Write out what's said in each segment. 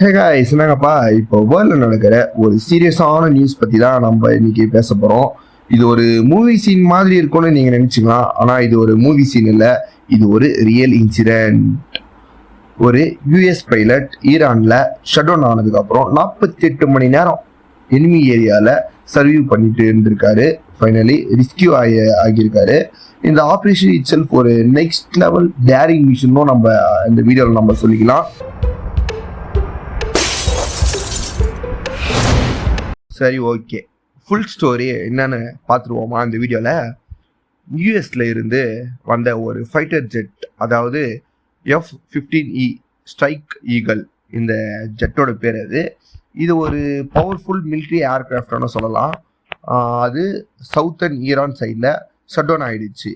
Hey guys, என்னங்கப்பா இப்போ வேர்ல்டில் நடக்கிற ஒரு சீரியஸான நியூஸ் பற்றி தான் நம்ம இன்னைக்கு பேச போகிறோம். இது ஒரு மூவி சீன் மாதிரி இருக்கும்னு நீங்கள் நினச்சிக்கலாம். ஆனால் இது ஒரு மூவி சீன் இல்லை, இது ஒரு ரியல் இன்சிடென்ட். ஒரு யூஎஸ் பைலட் ஈரானில் ஷட் டவுன் ஆனதுக்கப்புறம் 48 மணி நேரம் எனிமி ஏரியாவில் சர்வீவ் பண்ணிட்டு இருந்திருக்காரு. ஃபைனலி ரெஸ்கியூ ஆகியிருக்காரு. இந்த ஆப்ரேஷன் இட் செல்ஃப் ஒரு நெக்ஸ்ட் லெவல் டேரிங் மிஷனும் நம்ம இந்த வீடியோவில் நம்ம சொல்லிக்கலாம். சரி, ஓகே, ஃபுல் ஸ்டோரி என்னன்னு பார்த்துருவோமா இந்த வீடியோவில். யூஎஸ்ல இருந்து வந்த ஒரு ஃபைட்டர் ஜெட், அதாவது F-15E ஸ்ட்ரைக் ஈகிள், இந்த ஜெட்டோட பேர் அது. இது ஒரு பவர்ஃபுல் மிலிட்ரி ஏர்கிராஃப்ட்னு சொல்லலாம். அது சவுத்தர்ன் ஈரான் சைடில் ஷட் டவுன் ஆகிடுச்சு.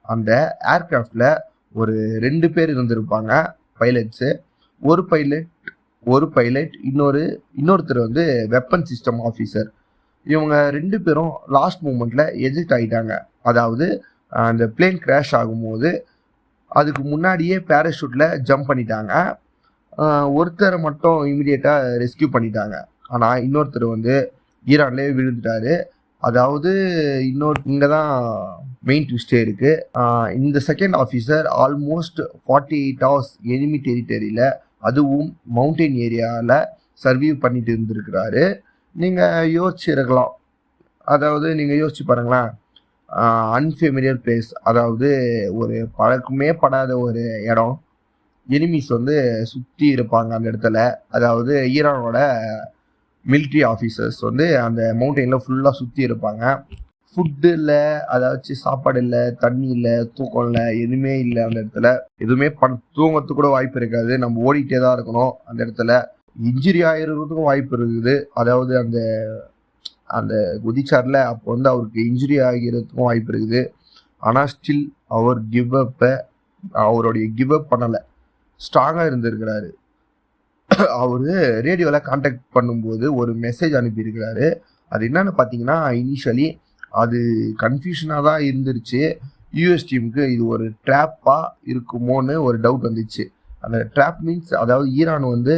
அந்த ஏர்கிராஃப்டில் ஒரு 2 பேர் இருந்திருப்பாங்க, பைலட்ஸு. ஒரு பைலட் இன்னொருத்தர் வந்து வெப்பன் சிஸ்டம் ஆஃபீஸர். இவங்க 2 பேரும் லாஸ்ட் மூமெண்ட்ல எஜெக்ட் ஆகிட்டாங்க. அதாவது அந்த பிளேன் கிராஷ் ஆகும்போது அதுக்கு முன்னாடியே பேராஷூட்ல ஜம்ப் பண்ணிட்டாங்க. ஒருத்தரை மட்டும் இமிடியேட்டாக ரெஸ்கியூ பண்ணிட்டாங்க. ஆனால் இன்னொருத்தர் வந்து ஈரான்லேயே விழுந்துட்டாரு. அதாவது இங்கே தான் மெயின் ட்விஸ்டே இருக்கு. இந்த second officer almost 48 hours enemy டெரிட்டரியில், அதுவும் மவுண்டெயின் ஏரியாவில் சர்வீவ் பண்ணிட்டு இருந்திருக்கிறாரு. நீங்கள் யோசிச்சிருக்கலாம், அதாவது நீங்கள் யோசிச்சு பாருங்களேன். அன்ஃபெமிலியர் பிளேஸ், அதாவது ஒரு பழக்கமே படாத ஒரு இடம். எனிமிஸ் வந்து சுற்றி இருப்பாங்க அந்த இடத்துல. அதாவது ஈரானோட மிலிட்ரி ஆஃபீஸர்ஸ் வந்து அந்த மவுண்டெயினில் ஃபுல்லாக சுற்றி இருப்பாங்க. ஃபுட்டு இல்லை, அதாச்சு சாப்பாடு இல்லை, தண்ணி இல்லை, தூக்கம் இல்லை, எதுவுமே இல்லை அந்த இடத்துல. எதுவுமே தூங்கத்துக்கு கூட வாய்ப்பு இருக்காது. நம்ம ஓடிட்டே தான் இருக்கணும் அந்த இடத்துல. இன்ஜுரி ஆகிறதுக்கும் வாய்ப்பு இருக்குது. அதாவது அந்த அந்த குதிச்சார்ல, அப்போ வந்து அவருக்கு இன்ஜுரி ஆகிறதுக்கும் வாய்ப்பு இருக்குது. ஆனால் ஸ்டில் அவர் அவருடைய கிவ் அப் பண்ணலை, ஸ்ட்ராங்காக இருந்திருக்கிறாரு. அவரு ரேடியோவில் கான்டாக்ட் பண்ணும்போது ஒரு மெசேஜ் அனுப்பியிருக்கிறாரு. அது என்னன்னு பார்த்தீங்கன்னா, இனிஷியலி அது கன்ஃபியூஷனாக தான் இருந்துருச்சு. யூஎஸ் டீமுக்கு இது ஒரு ட்ராப்பாக இருக்குமோன்னு ஒரு டவுட் வந்துச்சு. அந்த ட்ராப் மீன்ஸ், அதாவது ஈரான் வந்து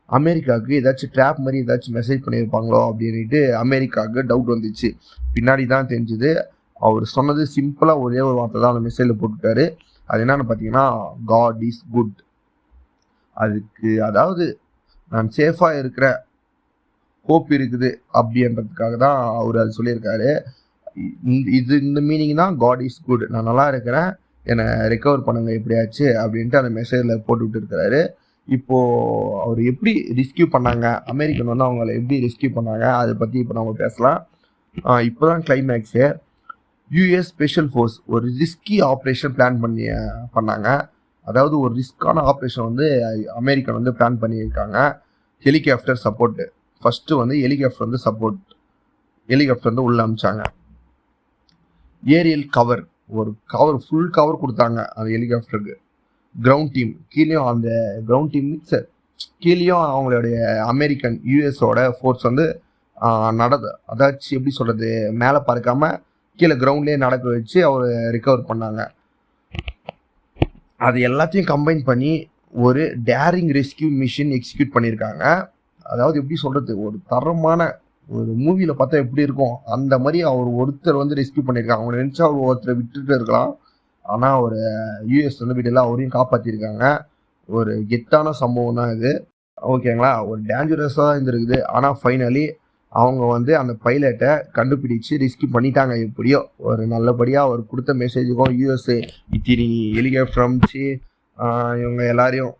அமெரிக்காவுக்கு ஏதாச்சும் ட்ராப் மாதிரி ஏதாச்சும் மெசேஜ் பண்ணியிருப்பாங்களோ அப்படின்ட்டு அமெரிக்காவுக்கு டவுட் வந்துச்சு. பின்னாடி தான் தெரிஞ்சுது. அவர் சொன்னது சிம்பிளாக ஒரே ஒரு வார்த்தை தான் அந்த மெசேஜில் போட்டுட்டாரு. அது என்னன்னு பார்த்தீங்கன்னா, காட் இஸ் குட். அதுக்கு அதாவது நான் சேஃபாக இருக்கிற ஹோப் இருக்குது அப்படின்றதுக்காக தான் அவர் அது சொல்லியிருக்காரு. இந்த மீனிங் தான் காட் இஸ் குட். நான் நல்லா இருக்கிறேன், என்னை ரெக்கவர் பண்ணுங்க எப்படியாச்சு அப்படின்ட்டு அந்த மெசேஜில் போட்டுவிட்டு இருக்கிறாரு. இப்போது அவர் எப்படி ரெஸ்கியூ பண்ணாங்க, அமெரிக்கன் வந்து அவங்கள எப்படி ரெஸ்கியூ பண்ணாங்க, அதை பற்றி இப்போ நம்ம பேசலாம். இப்போ தான் கிளைமேக்ஸு. யூஎஸ் ஸ்பெஷல் ஃபோர்ஸ் ஒரு ரிஸ்கி ஆப்ரேஷன் பண்ணாங்க. அதாவது ஒரு ரிஸ்கான ஆப்ரேஷன் வந்து அமெரிக்கன் வந்து பிளான் பண்ணியிருக்காங்க. Helicopter support. ஃபஸ்ட்டு வந்து ஹெலிகாப்டர் வந்து உள்ளே அமிச்சாங்க. ஏரியல் கவர், ஃபுல் கவர் கொடுத்தாங்க அந்த ஹெலிகாப்டருக்கு. கிரவுண்ட் டீம் கீழேயும், அந்த கிரவுண்ட் டீம் கீழேயும் அவங்களுடைய அமெரிக்கன் யூஎஸோட ஃபோர்ஸ் வந்து அதாச்சும் எப்படி சொல்கிறது, மேலே பறக்காம கீழே கிரவுண்ட்லேயே நடக்க வச்சு அவர் ரிகவர் பண்ணாங்க. அது எல்லாத்தையும் கம்பைன் பண்ணி ஒரு டேரிங் ரெஸ்கியூ மிஷன் எக்ஸிக்யூட் பண்ணியிருக்காங்க. அதாவது எப்படி சொல்கிறது, ஒரு தரமான ஒரு மூவியில் பார்த்தா எப்படி இருக்கும் அந்த மாதிரி அவர் ஒருத்தர் வந்து ரெஸ்கியூ பண்ணியிருக்காங்க. அவங்க நினச்சா அவர் ஒருத்தரை விட்டுட்டு இருக்கலாம், ஆனால் ஒரு யூஎஸ் வந்து வீட்டெல்லாம் அவரையும் காப்பாற்றிருக்காங்க. ஒரு கெத்தான சம்பவம் தான் இது, ஓகேங்களா. ஒரு டேஞ்சரஸாக தான் இருந்திருக்குது. ஆனால் ஃபைனலி அவங்க வந்து அந்த பைலட்டை கண்டுபிடிச்சு ரெஸ்கியூ பண்ணிட்டாங்க. எப்படியோ ஒரு நல்லபடியாக அவர் கொடுத்த மெசேஜுக்கும் யூஎஸ்ஏ இத்தினி ஹெலிகாப்டர் அமிச்சு இவங்க எல்லாரையும்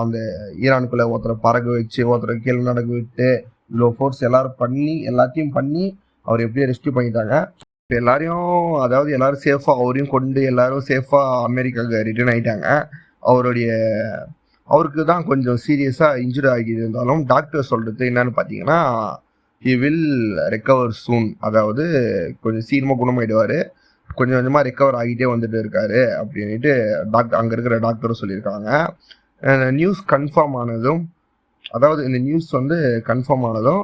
அந்த ஈரானுக்குள்ளே ஒருத்தரை பறக்க வச்சு ஒருத்தரை கீழே நடக்க விட்டு இவ்வளோ ஃபோர்ஸ் எல்லாத்தையும் பண்ணி அவர் எப்படியோ ரெஸ்கியூ பண்ணிட்டாங்க. இப்போ எல்லாரும் சேஃபாக அவரையும் கொண்டு எல்லாரும் சேஃபாக அமெரிக்காவுக்கு ரிட்டர்ன் ஆகிட்டாங்க. அவருக்கு தான் கொஞ்சம் சீரியஸாக இன்ஜுரி ஆகியிருந்தாலும் டாக்டர் சொல்கிறது என்னன்னு பார்த்தீங்கன்னா, ஹி வில் ரெக்கவர் சூன். அதாவது கொஞ்சம் சீக்கிரமாக குணமாயிடுவார், கொஞ்சம் கொஞ்சமாக ரெக்கவர் ஆகிட்டே வந்துட்டு இருக்காரு அப்படின்ட்டு அங்கே இருக்கிற டாக்டரும் சொல்லியிருக்காங்க. நியூஸ் கன்ஃபார்ம் ஆனதும், அதாவது இந்த நியூஸ் வந்து கன்ஃபார்ம் ஆனதும்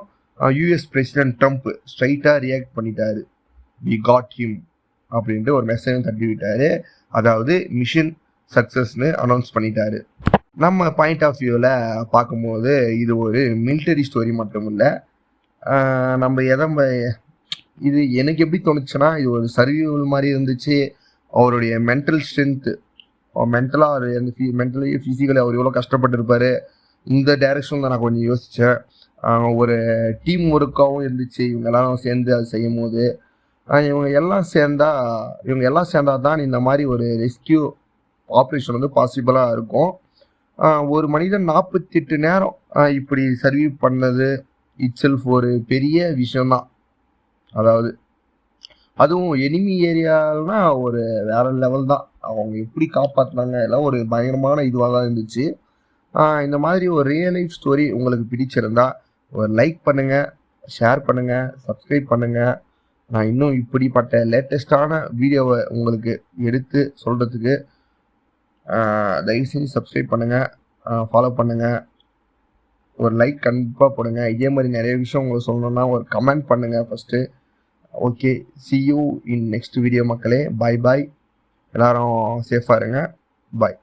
யூஎஸ் பிரசிடென்ட் ட்ரம்ப் ஸ்ட்ரைட்டாக ரியாக்ட் பண்ணிட்டாரு. வி காட் ஹிம் அப்படின்ட்டு ஒரு மெசேஜ் தட்டி விட்டாரு. அதாவது மிஷன் சக்ஸஸ்னு அனௌன்ஸ் பண்ணிட்டாரு. நம்ம பாயிண்ட் ஆஃப் வியூவில் பார்க்கும்போது இது ஒரு மிலிட்டரி ஸ்டோரி மட்டும் இல்லை. நம்ம இது எனக்கு எப்படி தோணுச்சுன்னா, இது ஒரு சர்விவல் மாதிரி இருந்துச்சு. அவருடைய மென்டல் ஸ்ட்ரென்த்து, மென்டலாக அவர் மென்டலி ஃபிசிக்கலி அவர் எவ்வளோ கஷ்டப்பட்டுருப்பார், இந்த டைரெக்ஷனில் தான் நான் கொஞ்சம் யோசித்தேன். ஒரு டீம் ஒர்க்காகவும் இருந்துச்சு இவங்க எல்லாரும் சேர்ந்து அது செய்யும் போது. இவங்க எல்லாம் சேர்ந்தா தான் இந்த மாதிரி ஒரு ரெஸ்கியூ ஆப்ரேஷன் வந்து பாசிபிளாக இருக்கும். ஒரு மனிதன் 48 நேரம் இப்படி சர்வீவ் பண்ணது இட்செல்ஃப் ஒரு பெரிய விஷயம்தான். அதாவது அதுவும் எனிமி ஏரியாலனா ஒரு வேற லெவல் தான். அவங்க எப்படி காப்பாற்றினாங்க எல்லாம் ஒரு பயங்கரமான இதுவாக தான் இருந்துச்சு. இந்த மாதிரி ஒரு ரியல் லைஃப் ஸ்டோரி உங்களுக்கு பிடிச்சிருந்தா ஒரு லைக் பண்ணுங்கள், ஷேர் பண்ணுங்கள், சப்ஸ்கிரைப் பண்ணுங்கள். நான் இன்னும் இப்படிப்பட்ட லேட்டஸ்டான வீடியோவை உங்களுக்கு எடுத்து சொல்கிறதுக்கு தயவு செஞ்சு சப்ஸ்கிரைப் பண்ணுங்கள், ஃபாலோ பண்ணுங்கள், ஒரு லைக் கண்டிப்பாக போடுங்க. இதே மாதிரி நிறைய விஷயம் உங்களுக்கு சொல்லணுன்னா ஒரு கமெண்ட் பண்ணுங்கள் first. Okay, see you in next video மக்களே. பாய் பாய். எல்லாரும் சேஃபாக இருங்க. பாய்.